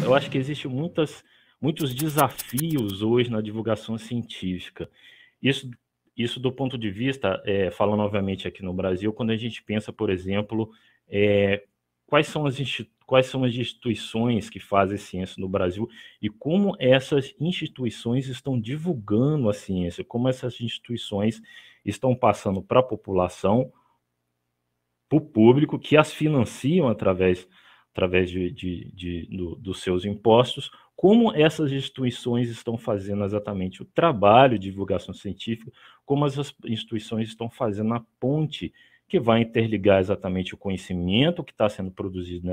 eu acho que existem muitos desafios hoje na divulgação científica. Isso, isso do ponto de vista, falando novamente aqui no Brasil, quando a gente pensa, por exemplo, é, quais são as instituições que fazem ciência no Brasil e como essas instituições estão divulgando a ciência, como essas instituições estão passando para a população, para o público, que as financiam através dos seus impostos, como essas instituições estão fazendo exatamente o trabalho de divulgação científica, como as instituições estão fazendo a ponte que vai interligar exatamente o conhecimento que está sendo produzido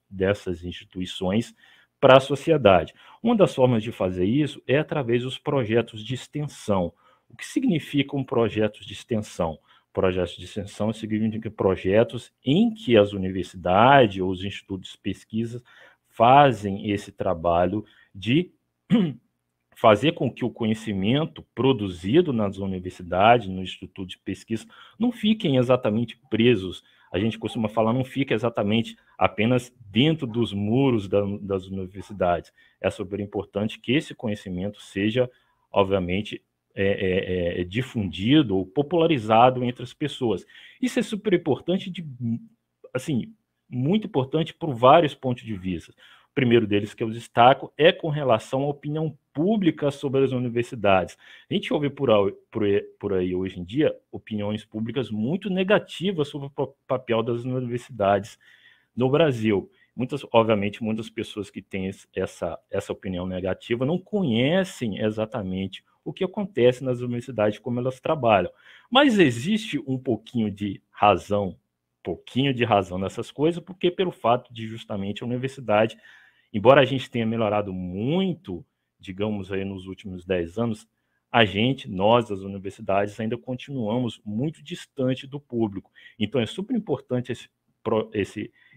dessas instituições para a sociedade. Uma das formas de fazer isso é através dos projetos de extensão. O que significa um projeto de extensão? Projetos de extensão significa projetos em que as universidades ou os institutos de pesquisa fazem esse trabalho de fazer com que o conhecimento produzido nas universidades, no instituto de pesquisa, não fiquem exatamente presos. A gente costuma falar, não fica exatamente apenas dentro dos muros das universidades. É super importante que esse conhecimento seja, obviamente, difundido ou popularizado entre as pessoas. Isso é super importante, assim, muito importante por vários pontos de vista. O primeiro deles que eu destaco é com relação à opinião pública sobre as universidades. A gente ouve por aí hoje em dia opiniões públicas muito negativas sobre o papel das universidades no Brasil. Obviamente, muitas pessoas que têm essa opinião negativa não conhecem exatamente o que acontece nas universidades, como elas trabalham. Mas existe um pouquinho de razão nessas coisas, porque pelo fato de justamente a universidade, embora a gente tenha melhorado muito, digamos aí nos últimos 10 anos, nós das universidades, ainda continuamos muito distante do público. Então é super importante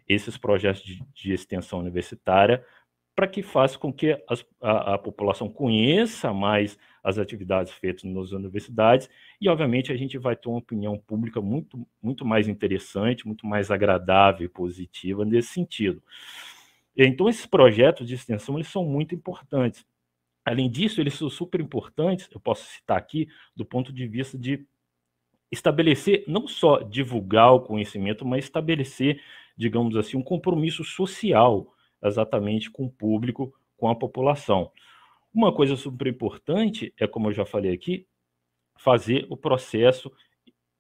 esses projetos de extensão universitária para que faça com que a população conheça mais as atividades feitas nas universidades e, obviamente, a gente vai ter uma opinião pública muito mais interessante, muito mais agradável e positiva nesse sentido. Então, esses projetos de extensão eles são muito importantes. Além disso, eles são super importantes, eu posso citar aqui, do ponto de vista de estabelecer, não só divulgar o conhecimento, mas estabelecer, digamos assim, um compromisso social exatamente com o público, com a população. Uma coisa super importante é, como eu já falei aqui, fazer o processo,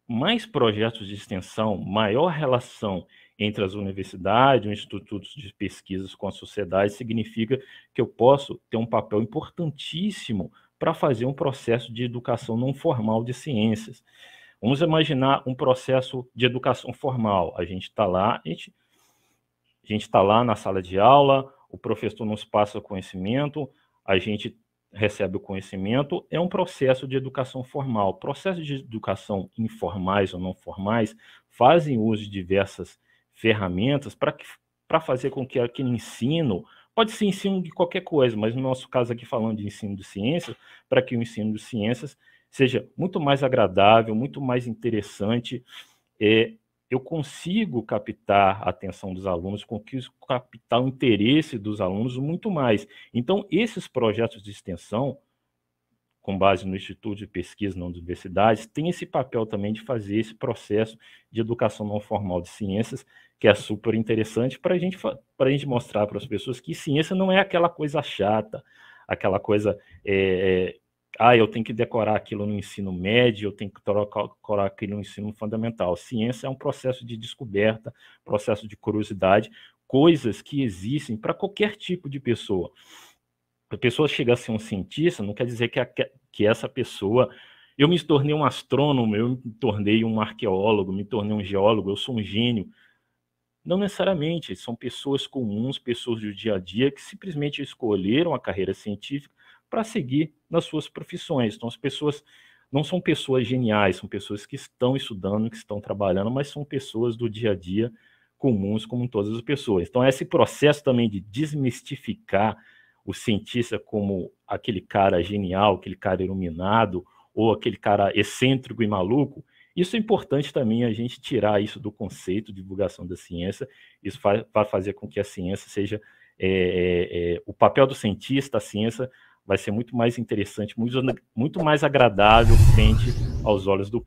mais projetos de extensão, maior relação entre as universidades, os institutos de pesquisas com a sociedade, significa que eu posso ter um papel importantíssimo para fazer um processo de educação não formal de ciências. Vamos imaginar um processo de educação formal. A gente está lá na sala de aula, o professor nos passa o conhecimento, a gente recebe o conhecimento, é um processo de educação formal. Processos de educação informais ou não formais fazem uso de diversas ferramentas para fazer com que aquele ensino, pode ser ensino de qualquer coisa, mas no nosso caso aqui falando de ensino de ciências, para que o ensino de ciências seja muito mais agradável, muito mais interessante, eu consigo captar a atenção dos alunos, consigo captar o interesse dos alunos muito mais. Então, esses projetos de extensão, com base no Instituto de Pesquisa nas universidades, têm esse papel também de fazer esse processo de educação não formal de ciências, que é super interessante para a gente mostrar para as pessoas que ciência não é aquela coisa chata, aquela coisa eu tenho que decorar aquilo no ensino médio, eu tenho que decorar aquilo no ensino fundamental. Ciência é um processo de descoberta, processo de curiosidade, coisas que existem para qualquer tipo de pessoa. A pessoa chega a ser um cientista, não quer dizer que essa pessoa... Eu me tornei um astrônomo, eu me tornei um arqueólogo, me tornei um geólogo, eu sou um gênio. Não necessariamente, são pessoas comuns, pessoas do dia a dia, que simplesmente escolheram a carreira científica para seguir nas suas profissões. Então, as pessoas não são pessoas geniais, são pessoas que estão estudando, que estão trabalhando, mas são pessoas do dia a dia comuns, como todas as pessoas. Então, esse processo também de desmistificar o cientista como aquele cara genial, aquele cara iluminado, ou aquele cara excêntrico e maluco, isso é importante também a gente tirar isso do conceito de divulgação da ciência. Isso vai fazer com que a ciência seja o papel do cientista, a ciência, vai ser muito mais interessante, muito mais agradável frente aos olhos do